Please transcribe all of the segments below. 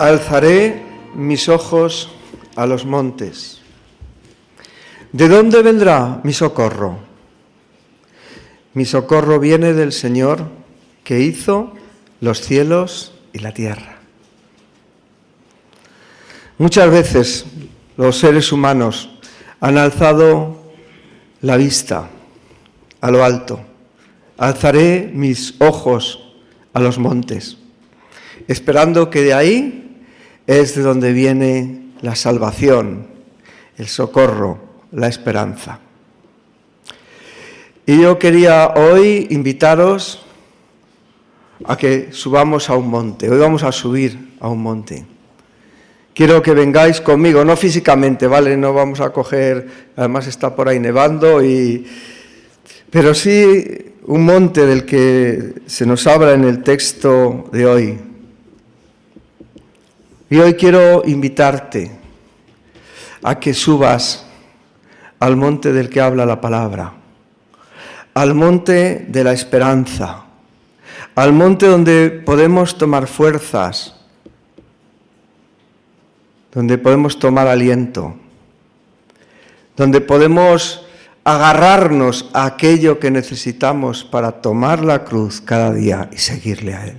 Alzaré mis ojos a los montes. ¿De dónde vendrá mi socorro? Mi socorro viene del Señor que hizo los cielos y la tierra. Muchas veces los seres humanos han alzado la vista a lo alto. Alzaré mis ojos a los montes, esperando que de ahí es de donde viene la salvación, el socorro, la esperanza. Y yo quería hoy invitaros a que subamos a un monte. Hoy vamos a subir a un monte. Quiero que vengáis conmigo, no físicamente, ¿vale? No vamos a coger, además está por ahí nevando, pero sí un monte del que se nos habla en el texto de hoy. Y hoy quiero invitarte a que subas al monte del que habla la palabra, al monte de la esperanza, al monte donde podemos tomar fuerzas, donde podemos tomar aliento, donde podemos agarrarnos a aquello que necesitamos para tomar la cruz cada día y seguirle a Él.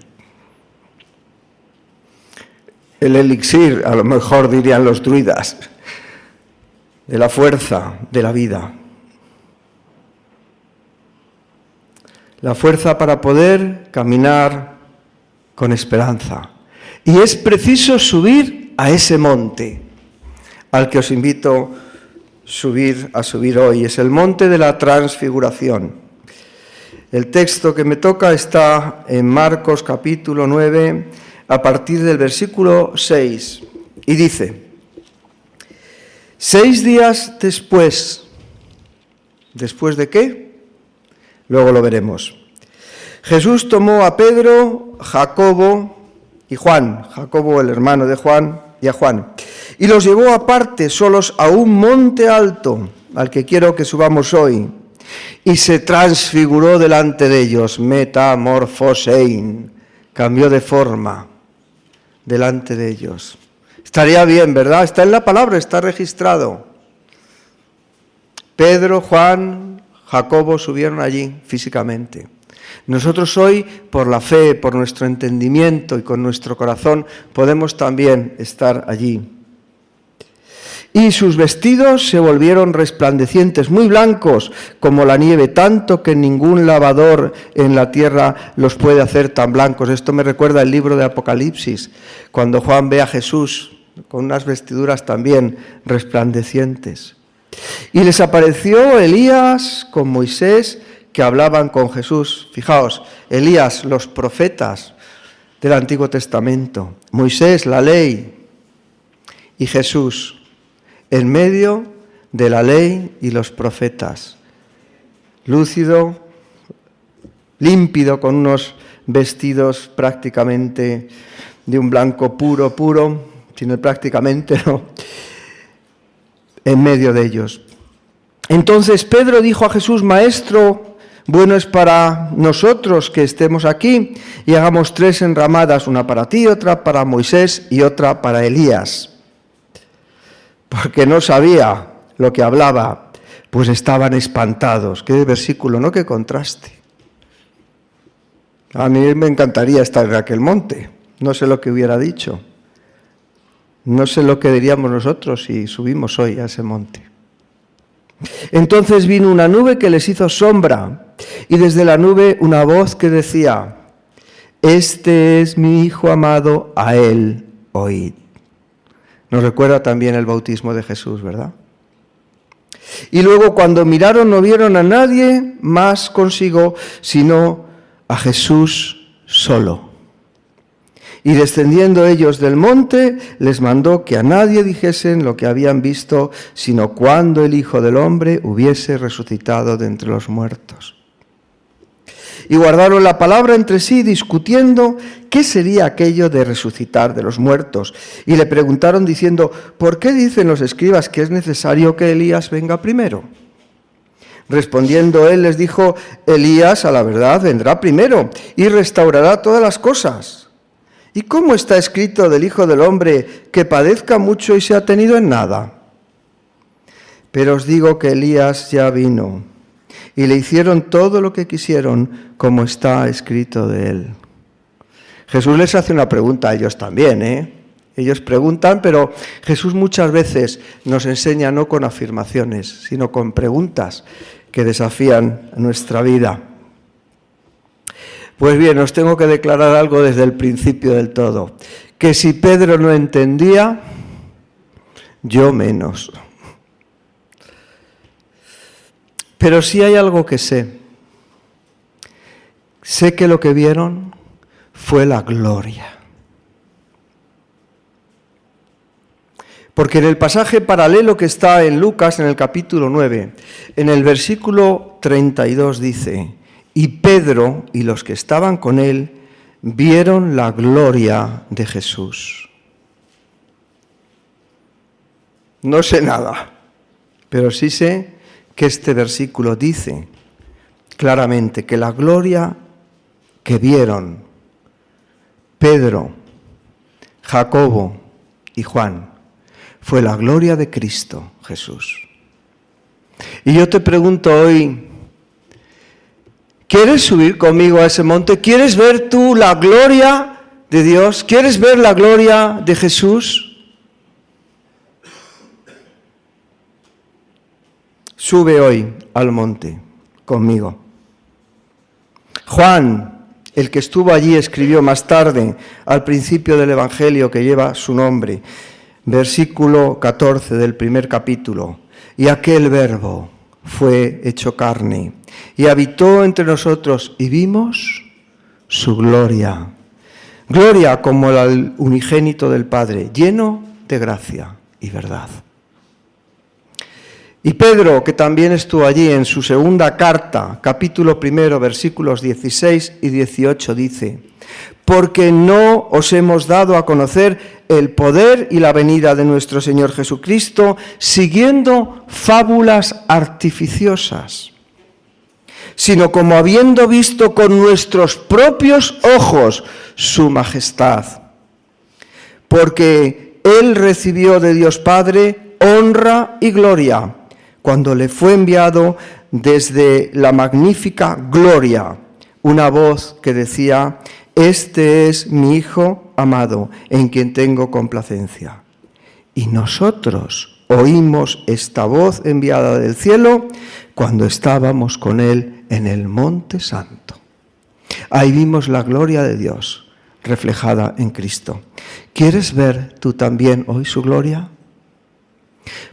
El elixir, a lo mejor dirían los druidas, de la fuerza de la vida. La fuerza para poder caminar con esperanza. Y es preciso subir a ese monte al que os invito a subir hoy. Es el monte de la transfiguración. El texto que me toca está en Marcos capítulo 9, a partir del versículo 6, y dice: 6 días después, ¿después de qué? Luego lo veremos. Jesús tomó a Pedro, Jacobo y Juan, Jacobo el hermano de Juan, y a Juan, y los llevó aparte, solos, a un monte alto, al que quiero que subamos hoy, y se transfiguró delante de ellos, metamorfosein, cambió de forma delante de ellos. Estaría bien, ¿verdad? Está en la palabra, está registrado. Pedro, Juan, Jacobo subieron allí físicamente. Nosotros hoy, por la fe, por nuestro entendimiento y con nuestro corazón, podemos también estar allí. Y sus vestidos se volvieron resplandecientes, muy blancos como la nieve, tanto que ningún lavador en la tierra los puede hacer tan blancos. Esto me recuerda el libro de Apocalipsis, cuando Juan ve a Jesús con unas vestiduras también resplandecientes. Y les apareció Elías con Moisés, que hablaban con Jesús. Fijaos, Elías, los profetas del Antiguo Testamento, Moisés, la ley, y Jesús, en medio de la ley y los profetas, lúcido, límpido, con unos vestidos prácticamente de un blanco puro, sino prácticamente, no, en medio de ellos. Entonces Pedro dijo a Jesús: Maestro, bueno es para nosotros que estemos aquí y hagamos 3 enramadas, una para ti, otra para Moisés y otra para Elías. Porque no sabía lo que hablaba, pues estaban espantados. Qué versículo, ¿no? Qué contraste. A mí me encantaría estar en aquel monte. No sé lo que hubiera dicho. No sé lo que diríamos nosotros si subimos hoy a ese monte. Entonces vino una nube que les hizo sombra, y desde la nube una voz que decía: Este es mi Hijo amado, a Él oíd. Nos recuerda también el bautismo de Jesús, ¿verdad? Y luego cuando miraron no vieron a nadie más consigo, sino a Jesús solo. Y descendiendo ellos del monte, les mandó que a nadie dijesen lo que habían visto, sino cuando el Hijo del Hombre hubiese resucitado de entre los muertos. Y guardaron la palabra entre sí, discutiendo qué sería aquello de resucitar de los muertos. Y le preguntaron diciendo: ¿por qué dicen los escribas que es necesario que Elías venga primero? Respondiendo él les dijo: Elías, a la verdad, vendrá primero y restaurará todas las cosas. ¿Y cómo está escrito del Hijo del Hombre que padezca mucho y sea tenido en nada? Pero os digo que Elías ya vino y le hicieron todo lo que quisieron, como está escrito de él. Jesús les hace una pregunta a ellos también, Ellos preguntan, pero Jesús muchas veces nos enseña no con afirmaciones, sino con preguntas que desafían nuestra vida. Pues bien, os tengo que declarar algo desde el principio del todo, que si Pedro no entendía, yo menos. Pero sí hay algo que sé. Sé que lo que vieron fue la gloria. Porque en el pasaje paralelo que está en Lucas, en el capítulo 9, en el versículo 32 dice: y Pedro y los que estaban con él vieron la gloria de Jesús. No sé nada, pero sí sé que este versículo dice claramente que la gloria que vieron Pedro, Jacobo y Juan fue la gloria de Cristo Jesús. Y yo te pregunto hoy, ¿quieres subir conmigo a ese monte? ¿Quieres ver tú la gloria de Dios? ¿Quieres ver la gloria de Jesús? Sube hoy al monte conmigo. Juan, el que estuvo allí, escribió más tarde, al principio del Evangelio que lleva su nombre, versículo 14 del primer capítulo: y aquel Verbo fue hecho carne y habitó entre nosotros y vimos su gloria. Gloria como el unigénito del Padre, lleno de gracia y verdad. Y Pedro, que también estuvo allí, en su segunda carta, capítulo 1, versículos 16 y 18, dice: porque no os hemos dado a conocer el poder y la venida de nuestro Señor Jesucristo siguiendo fábulas artificiosas, sino como habiendo visto con nuestros propios ojos su majestad. Porque Él recibió de Dios Padre honra y gloria cuando le fue enviado desde la magnífica gloria una voz que decía: este es mi Hijo amado, en quien tengo complacencia. Y nosotros oímos esta voz enviada del cielo cuando estábamos con Él en el Monte Santo. Ahí vimos la gloria de Dios reflejada en Cristo. ¿Quieres ver tú también hoy su gloria?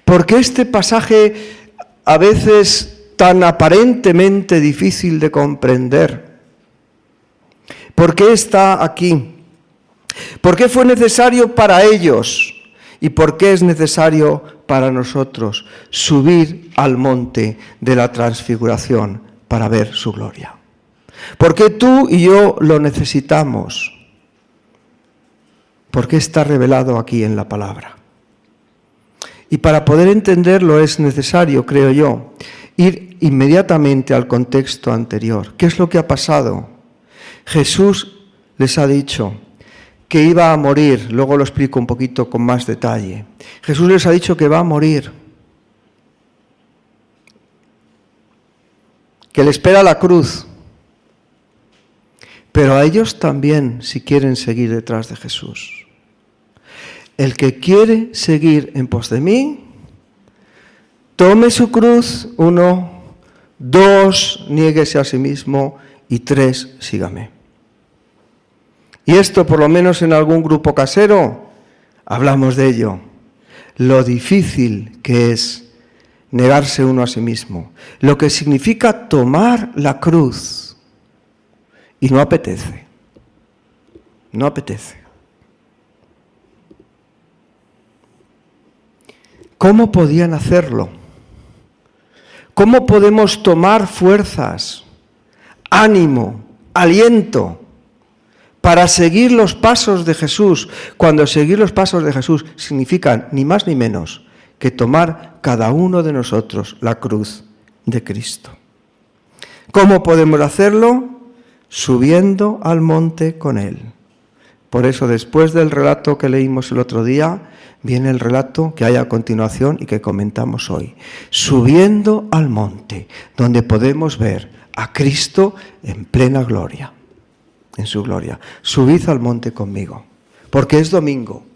Porque este pasaje, a veces tan aparentemente difícil de comprender, ¿por qué está aquí? ¿Por qué fue necesario para ellos? ¿Y por qué es necesario para nosotros subir al monte de la transfiguración para ver su gloria? ¿Por qué tú y yo lo necesitamos? Porque está revelado aquí en la palabra. Y para poder entenderlo es necesario, creo yo, ir inmediatamente al contexto anterior. ¿Qué es lo que ha pasado? Jesús les ha dicho que iba a morir, luego lo explico un poquito con más detalle. Jesús les ha dicho que va a morir, que le espera la cruz, pero a ellos también, si quieren seguir detrás de Jesús. El que quiere seguir en pos de mí, tome su cruz, 1, 2, niéguese a sí mismo, y 3, sígame. Y esto, por lo menos en algún grupo casero, hablamos de ello. Lo difícil que es negarse uno a sí mismo. Lo que significa tomar la cruz. Y no apetece. No apetece. ¿Cómo podían hacerlo? ¿Cómo podemos tomar fuerzas, ánimo, aliento para seguir los pasos de Jesús, cuando seguir los pasos de Jesús significan ni más ni menos que tomar cada uno de nosotros la cruz de Cristo? ¿Cómo podemos hacerlo? Subiendo al monte con Él, Por eso, después del relato que leímos el otro día, viene el relato que hay a continuación y que comentamos hoy. Subiendo al monte, donde podemos ver a Cristo en plena gloria, en su gloria. Subid al monte conmigo, porque es domingo,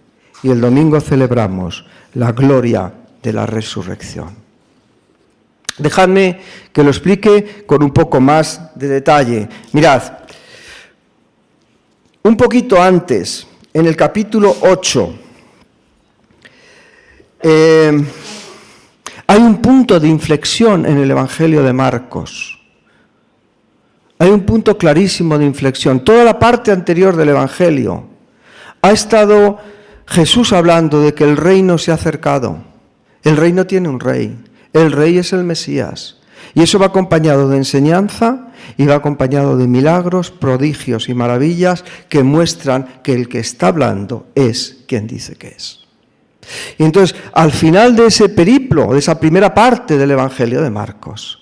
y el domingo celebramos la gloria de la resurrección. Dejadme que lo explique con un poco más de detalle. Mirad, un poquito antes, en el capítulo 8, hay un punto de inflexión en el Evangelio de Marcos. Hay un punto clarísimo de inflexión. Toda la parte anterior del Evangelio ha estado Jesús hablando de que el reino se ha acercado. El reino tiene un rey. El rey es el Mesías. Y eso va acompañado de enseñanza y va acompañado de milagros, prodigios y maravillas que muestran que el que está hablando es quien dice que es. Y entonces, al final de ese periplo, de esa primera parte del Evangelio de Marcos,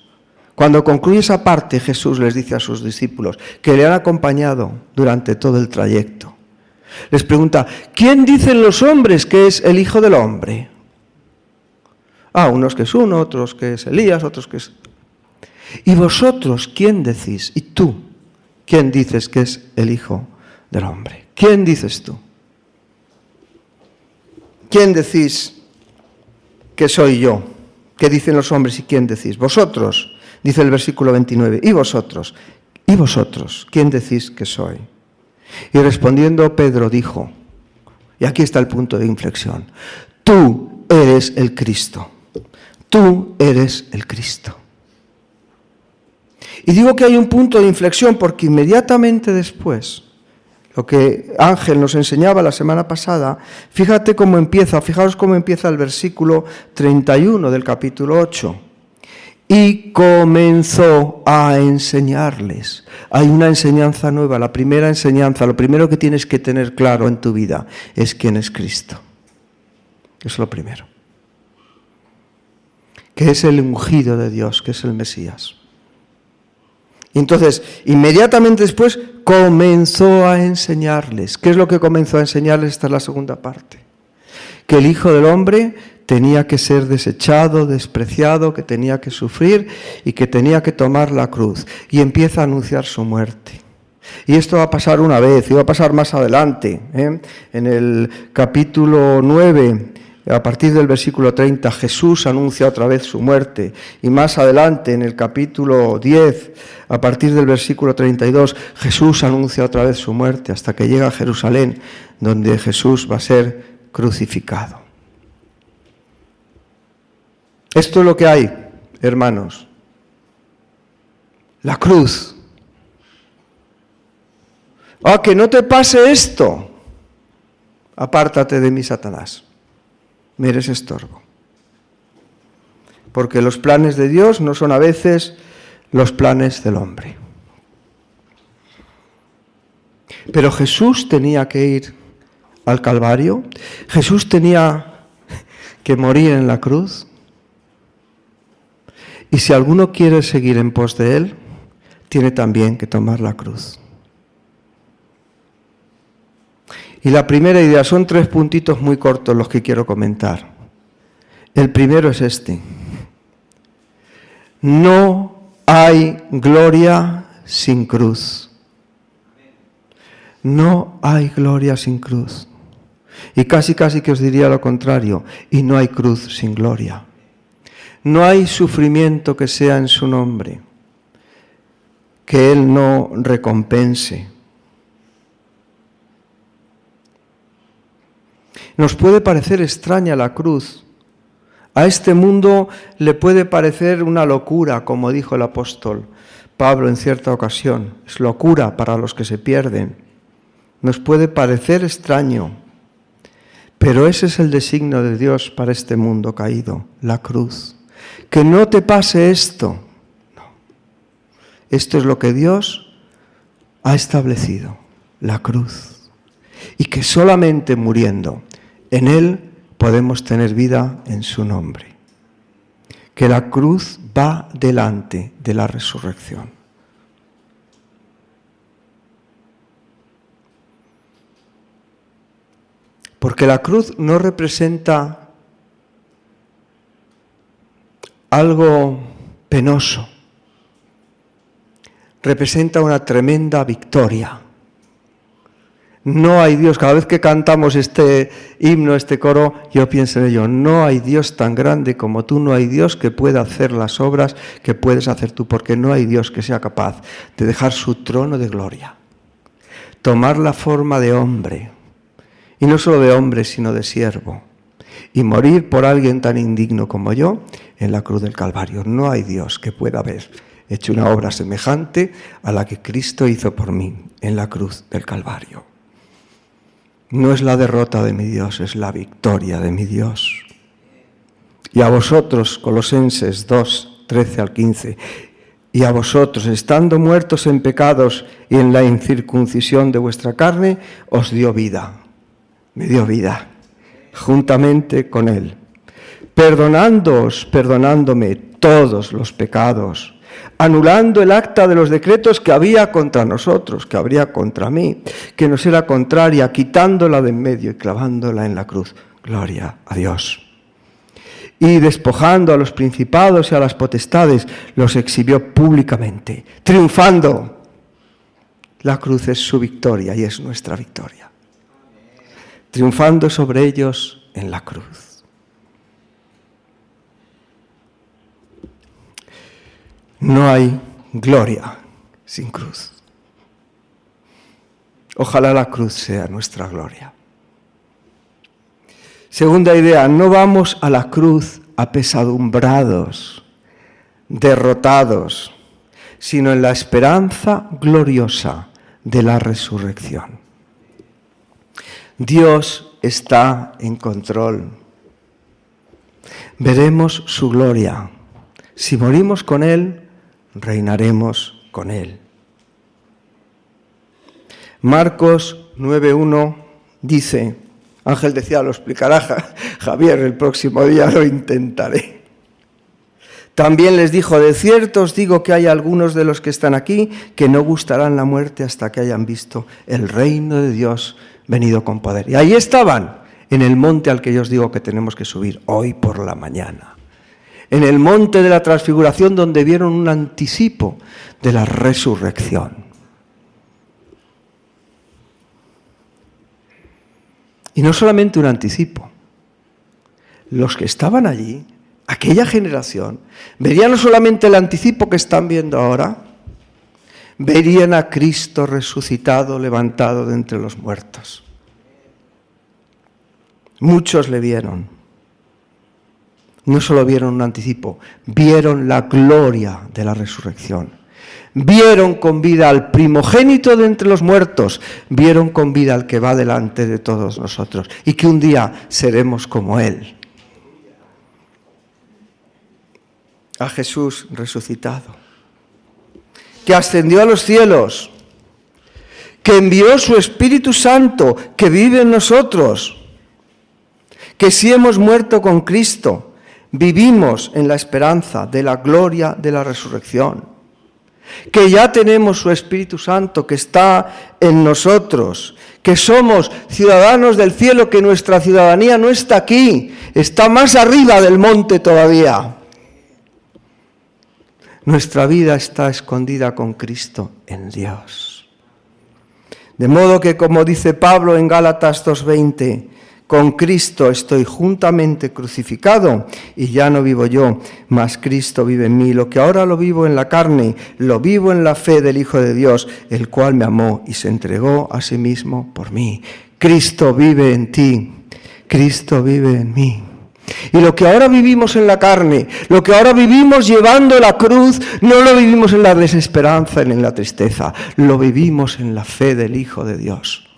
cuando concluye esa parte, Jesús les dice a sus discípulos que le han acompañado durante todo el trayecto. Les pregunta, ¿quién dicen los hombres que es el Hijo del Hombre? Unos que es uno, otros que es Elías, otros que es... ¿Y vosotros quién decís? ¿Y tú quién dices que es el Hijo del Hombre? ¿Quién dices tú? ¿Quién decís que soy yo? ¿Qué dicen los hombres y quién decís? Vosotros, dice el versículo 29, ¿y vosotros? ¿Y vosotros? ¿Quién decís que soy? Y respondiendo Pedro dijo, y aquí está el punto de inflexión, tú eres el Cristo, tú eres el Cristo. Y digo que hay un punto de inflexión porque inmediatamente después, lo que Ángel nos enseñaba la semana pasada, fijaros cómo empieza el versículo 31 del capítulo 8. Y comenzó a enseñarles. Hay una enseñanza nueva, la primera enseñanza, lo primero que tienes que tener claro en tu vida es quién es Cristo. Es lo primero. Que es el ungido de Dios, que es el Mesías. Y entonces, inmediatamente después, comenzó a enseñarles. ¿Qué es lo que comenzó a enseñarles? Esta es la segunda parte. Que el Hijo del Hombre tenía que ser desechado, despreciado, que tenía que sufrir y que tenía que tomar la cruz. Y empieza a anunciar su muerte. Y esto va a pasar una vez y va a pasar más adelante. En el capítulo 9, a partir del versículo 30, Jesús anuncia otra vez su muerte. Y más adelante, en el capítulo 10, a partir del versículo 32, Jesús anuncia otra vez su muerte hasta que llega a Jerusalén, donde Jesús va a ser crucificado. Esto es lo que hay, hermanos. La cruz. Que no te pase esto. Apártate de mí, Satanás. Me eres estorbo. Porque los planes de Dios no son a veces los planes del hombre. Pero Jesús tenía que ir al Calvario. Jesús tenía que morir en la cruz. Y si alguno quiere seguir en pos de Él, tiene también que tomar la cruz. Y la primera idea, son 3 puntitos muy cortos los que quiero comentar. El primero es este. No hay gloria sin cruz. No hay gloria sin cruz. Y casi que os diría lo contrario. Y no hay cruz sin gloria. No hay sufrimiento que sea en su nombre, que Él no recompense. Nos puede parecer extraña la cruz. A este mundo le puede parecer una locura, como dijo el apóstol Pablo en cierta ocasión. Es locura para los que se pierden. Nos puede parecer extraño, pero ese es el designio de Dios para este mundo caído, la cruz. Que no te pase esto. No. Esto es lo que Dios ha establecido, la cruz. Y que solamente muriendo en Él podemos tener vida en su nombre. Que la cruz va delante de la resurrección. Porque la cruz no representa algo penoso, representa una tremenda victoria. No hay Dios, cada vez que cantamos este himno, este coro, yo pienso en ello, no hay Dios tan grande como tú, no hay Dios que pueda hacer las obras que puedes hacer tú, porque no hay Dios que sea capaz de dejar su trono de gloria, tomar la forma de hombre, y no solo de hombre, sino de siervo, y morir por alguien tan indigno como yo en la cruz del Calvario. No hay Dios que pueda haber hecho una obra semejante a la que Cristo hizo por mí en la cruz del Calvario. No es la derrota de mi Dios, es la victoria de mi Dios. Y a vosotros, Colosenses 2, 13 al 15, y a vosotros, estando muertos en pecados y en la incircuncisión de vuestra carne, os dio vida. Me dio vida, juntamente con Él, perdonándome todos los pecados, anulando el acta de los decretos que había contra nosotros, que habría contra mí, que nos era contraria, quitándola de en medio y clavándola en la cruz. Gloria a Dios. Y despojando a los principados y a las potestades, los exhibió públicamente, triunfando. La cruz es su victoria y es nuestra victoria. Triunfando sobre ellos en la cruz. No hay gloria sin cruz. Ojalá la cruz sea nuestra gloria. Segunda idea, no vamos a la cruz apesadumbrados, derrotados, sino en la esperanza gloriosa de la resurrección. Dios está en control. Veremos su gloria. Si morimos con Él, reinaremos con Él. Marcos 9:1 dice, Ángel decía, lo explicará Javier el próximo día, lo intentaré. También les dijo, de cierto os digo que hay algunos de los que están aquí que no gustarán la muerte hasta que hayan visto el reino de Dios venido con poder. Y ahí estaban, en el monte al que yo os digo que tenemos que subir hoy por la mañana. En el monte de la transfiguración, donde vieron un anticipo de la resurrección. Y no solamente un anticipo. Los que estaban allí, aquella generación, verían no solamente el anticipo que están viendo ahora, verían a Cristo resucitado, levantado de entre los muertos. Muchos le vieron. No solo vieron un anticipo, vieron la gloria de la resurrección. Vieron con vida al primogénito de entre los muertos, vieron con vida al que va delante de todos nosotros y que un día seremos como Él. A Jesús resucitado, que ascendió a los cielos, que envió su Espíritu Santo, que vive en nosotros, que si hemos muerto con Cristo, vivimos en la esperanza de la gloria de la resurrección, que ya tenemos su Espíritu Santo que está en nosotros, que somos ciudadanos del cielo, que nuestra ciudadanía no está aquí, está más arriba del monte todavía. Nuestra vida está escondida con Cristo en Dios. De modo que, como dice Pablo en Gálatas 2:20, con Cristo estoy juntamente crucificado y ya no vivo yo, mas Cristo vive en mí. Lo que ahora lo vivo en la carne, lo vivo en la fe del Hijo de Dios, el cual me amó y se entregó a sí mismo por mí. Cristo vive en ti, Cristo vive en mí. Y lo que ahora vivimos en la carne, lo que ahora vivimos llevando la cruz, no lo vivimos en la desesperanza ni en la tristeza, lo vivimos en la fe del Hijo de Dios,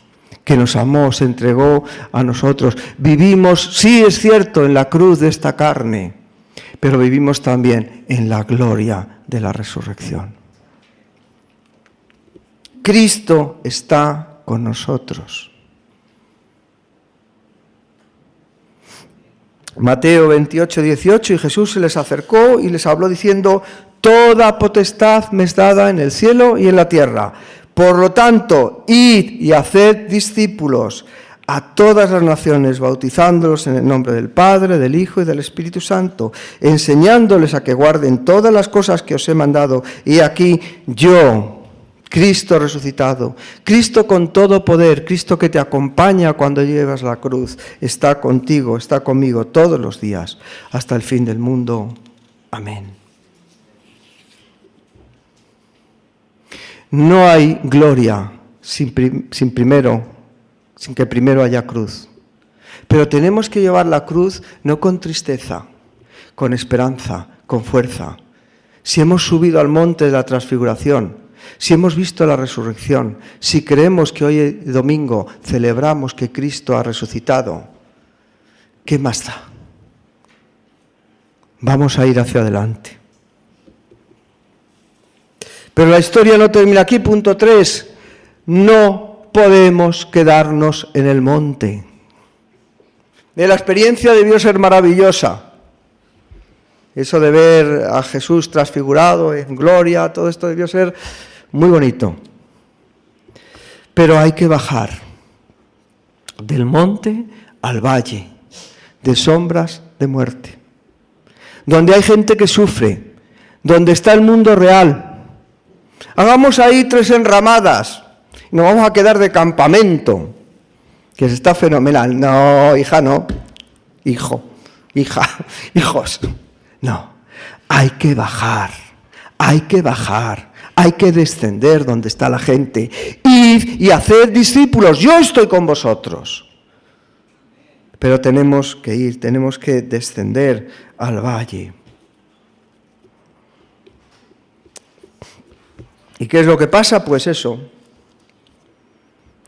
que nos amó, se entregó a nosotros. Vivimos, sí es cierto, en la cruz de esta carne, pero vivimos también en la gloria de la resurrección. Cristo está con nosotros. Mateo 28:18, y Jesús se les acercó y les habló diciendo, toda potestad me es dada en el cielo y en la tierra. Por lo tanto, id y haced discípulos a todas las naciones, bautizándolos en el nombre del Padre, del Hijo y del Espíritu Santo, enseñándoles a que guarden todas las cosas que os he mandado. Y aquí yo, Cristo resucitado, Cristo con todo poder, Cristo que te acompaña cuando llevas la cruz, está contigo, está conmigo todos los días, hasta el fin del mundo. Amén. No hay gloria sin que primero haya cruz. Pero tenemos que llevar la cruz no con tristeza, con esperanza, con fuerza. Si hemos subido al monte de la transfiguración, si hemos visto la resurrección, si creemos que hoy domingo celebramos que Cristo ha resucitado, ¿qué más da? Vamos a ir hacia adelante. Pero la historia no termina aquí. Punto 3. No podemos quedarnos en el monte. La experiencia debió ser maravillosa. Eso de ver a Jesús transfigurado en gloria, todo esto debió ser muy bonito. Pero hay que bajar del monte al valle, de sombras de muerte, donde hay gente que sufre, donde está el mundo real. Hagamos ahí 3 enramadas. Nos vamos a quedar de campamento, que está fenomenal. No, hija, no. Hijo, hija, hijos. No, hay que bajar, hay que descender donde está la gente. Id y haced discípulos, yo estoy con vosotros. Pero tenemos que ir, tenemos que descender al valle. ¿Y qué es lo que pasa? Pues eso.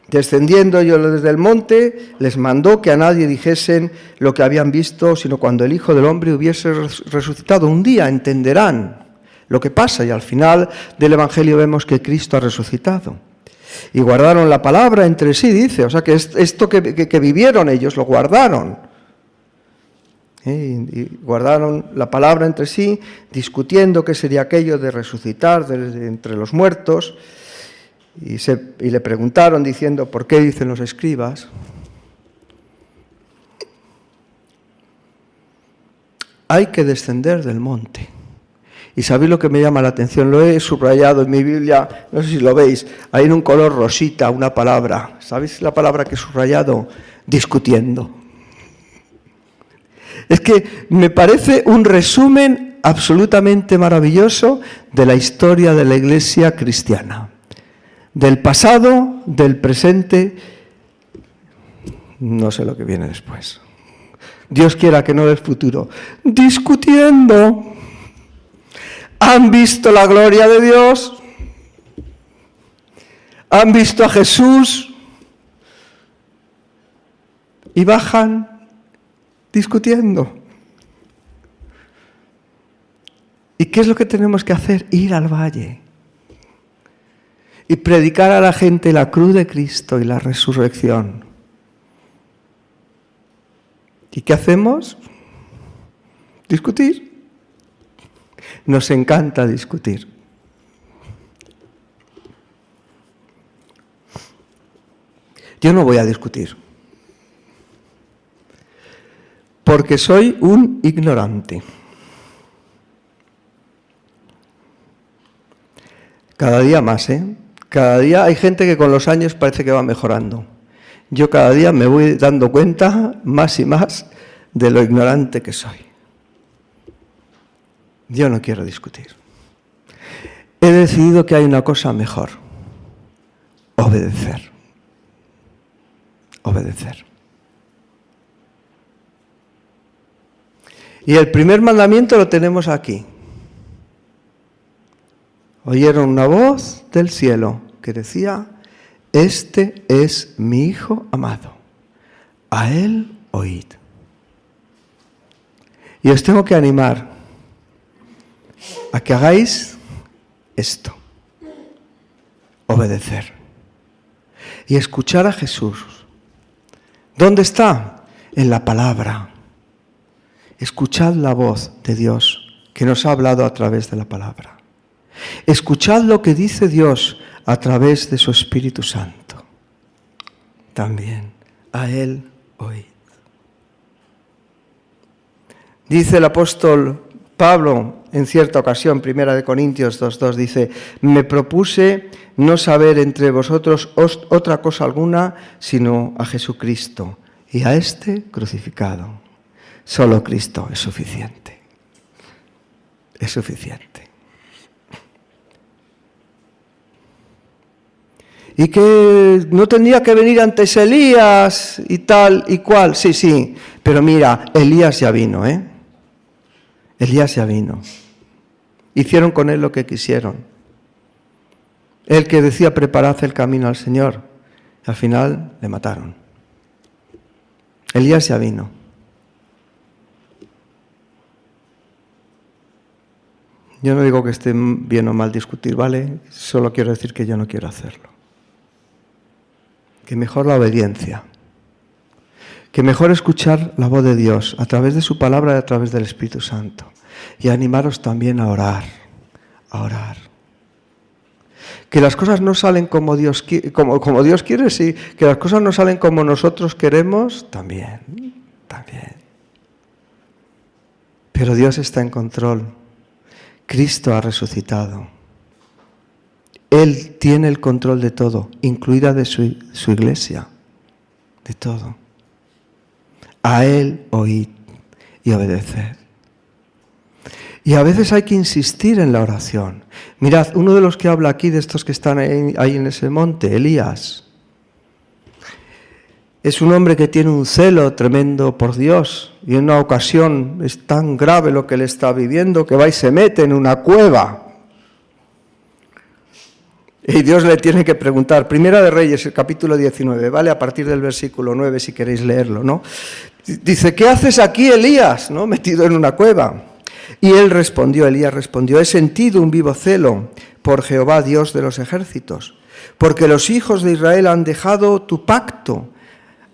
Descendiendo ellos desde el monte, les mandó que a nadie dijesen lo que habían visto, sino cuando el Hijo del Hombre hubiese resucitado. Un día entenderán lo que pasa, y al final del Evangelio vemos que Cristo ha resucitado. Y guardaron la palabra entre sí, dice, o sea que esto que vivieron ellos lo guardaron. Y guardaron la palabra entre sí, discutiendo qué sería aquello de resucitar de entre los muertos. Y le preguntaron diciendo, ¿por qué dicen los escribas? Hay que descender del monte. Y sabéis lo que me llama la atención, lo he subrayado en mi Biblia, no sé si lo veis, hay en un color rosita una palabra. ¿Sabéis la palabra que he subrayado? Discutiendo. Es que me parece un resumen absolutamente maravilloso de la historia de la Iglesia cristiana. Del pasado, del presente, no sé lo que viene después. Dios quiera que no del futuro. Discutiendo. ¿Han visto la gloria de Dios? ¿Han visto a Jesús? Y bajan discutiendo. ¿Y qué es lo que tenemos que hacer? Ir al valle. Y predicar a la gente la cruz de Cristo y la resurrección. ¿Y qué hacemos? Discutir. Nos encanta discutir. Yo no voy a discutir. Porque soy un ignorante. Cada día más, ¿eh? Cada día hay gente que con los años parece que va mejorando. Yo cada día me voy dando cuenta más y más de lo ignorante que soy. Yo no quiero discutir. He decidido que hay una cosa mejor. Obedecer. Obedecer. Y el primer mandamiento lo tenemos aquí. Oyeron una voz del cielo que decía, este es mi Hijo amado, a él oíd. Y os tengo que animar a que hagáis esto, obedecer y escuchar a Jesús. ¿Dónde está? En la palabra. Escuchad la voz de Dios que nos ha hablado a través de la palabra. Escuchad lo que dice Dios a través de su Espíritu Santo. También a Él oíd. Dice el apóstol Pablo en cierta ocasión, 1 Corintios 2:2, dice: me propuse no saber entre vosotros otra cosa alguna, sino a Jesucristo y a este crucificado. Solo Cristo es suficiente. Es suficiente. Y que no tendría que venir antes Elías y tal y cual. Sí, pero mira, Elías ya vino, ¿eh? Elías ya vino. Hicieron con él lo que quisieron. El que decía preparad el camino al Señor. Al final le mataron. Elías ya vino. Yo no digo que esté bien o mal discutir, ¿vale? Solo quiero decir que yo no quiero hacerlo. Que mejor la obediencia. Que mejor escuchar la voz de Dios a través de su palabra y a través del Espíritu Santo. Y animaros también a orar. A orar. Que las cosas no salen como Dios quiere, sí. Que las cosas no salen como nosotros queremos, también. Pero Dios está en control. Cristo ha resucitado. Él tiene el control de todo, incluida de su iglesia. De todo. A Él oíd y obedeced. Y a veces hay que insistir en la oración. Mirad, uno de los que habla aquí, de estos que están ahí en ese monte, Elías, es un hombre que tiene un celo tremendo por Dios. Y en una ocasión es tan grave lo que él está viviendo que va y se mete en una cueva. Y Dios le tiene que preguntar, Primera de Reyes, el capítulo 19, ¿vale? A partir del versículo 9, si queréis leerlo, ¿no? Dice, ¿qué haces aquí, Elías, ¿no? Metido en una cueva. Y Elías respondió, he sentido un vivo celo por Jehová, Dios de los ejércitos, porque los hijos de Israel han dejado tu pacto,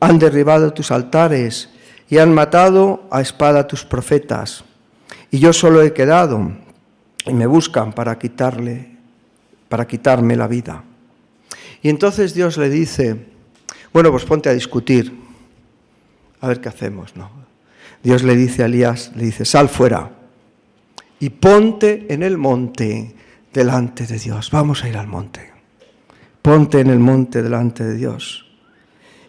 han derribado tus altares y han matado a espada a tus profetas. Y yo solo he quedado y me buscan para quitarme la vida. Y entonces Dios le dice, bueno, pues ponte a discutir, a ver qué hacemos, ¿no? Dios le dice a Elías, le dice, sal fuera y ponte en el monte delante de Dios. Vamos a ir al monte. Ponte en el monte delante de Dios.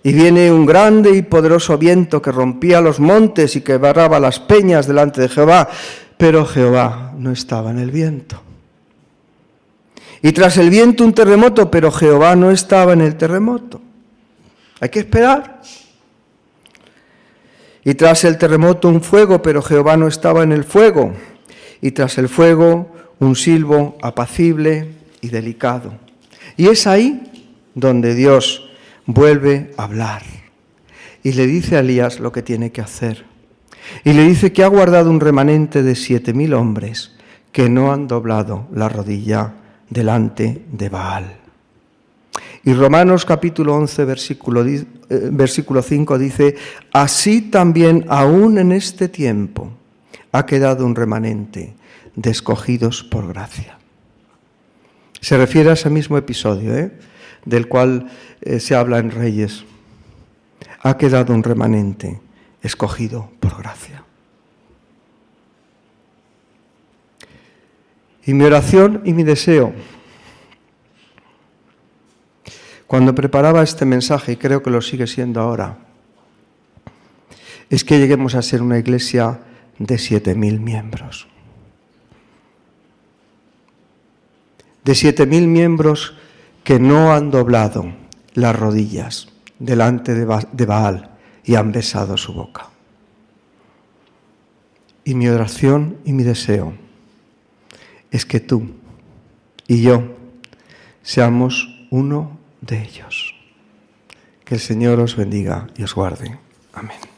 Y viene un grande y poderoso viento que rompía los montes y que barraba las peñas delante de Jehová, pero Jehová no estaba en el viento. Y tras el viento un terremoto, pero Jehová no estaba en el terremoto. Hay que esperar. Y tras el terremoto un fuego, pero Jehová no estaba en el fuego. Y tras el fuego un silbo apacible y delicado. Y es ahí donde Dios vuelve a hablar. Y le dice a Elías lo que tiene que hacer. Y le dice que ha guardado un remanente de 7,000 hombres que no han doblado la rodilla delante de Baal. Y Romanos capítulo 11, versículo 5 dice, así también aún en este tiempo ha quedado un remanente de escogidos por gracia. Se refiere a ese mismo episodio, del cual se habla en Reyes. Ha quedado un remanente escogido por gracia. Y mi oración y mi deseo, cuando preparaba este mensaje, y creo que lo sigue siendo ahora, es que lleguemos a ser una iglesia de 7,000 miembros. De 7,000 miembros que no han doblado las rodillas delante de Baal y han besado su boca. Y mi oración y mi deseo es que tú y yo seamos uno de ellos. Que el Señor os bendiga y os guarde. Amén.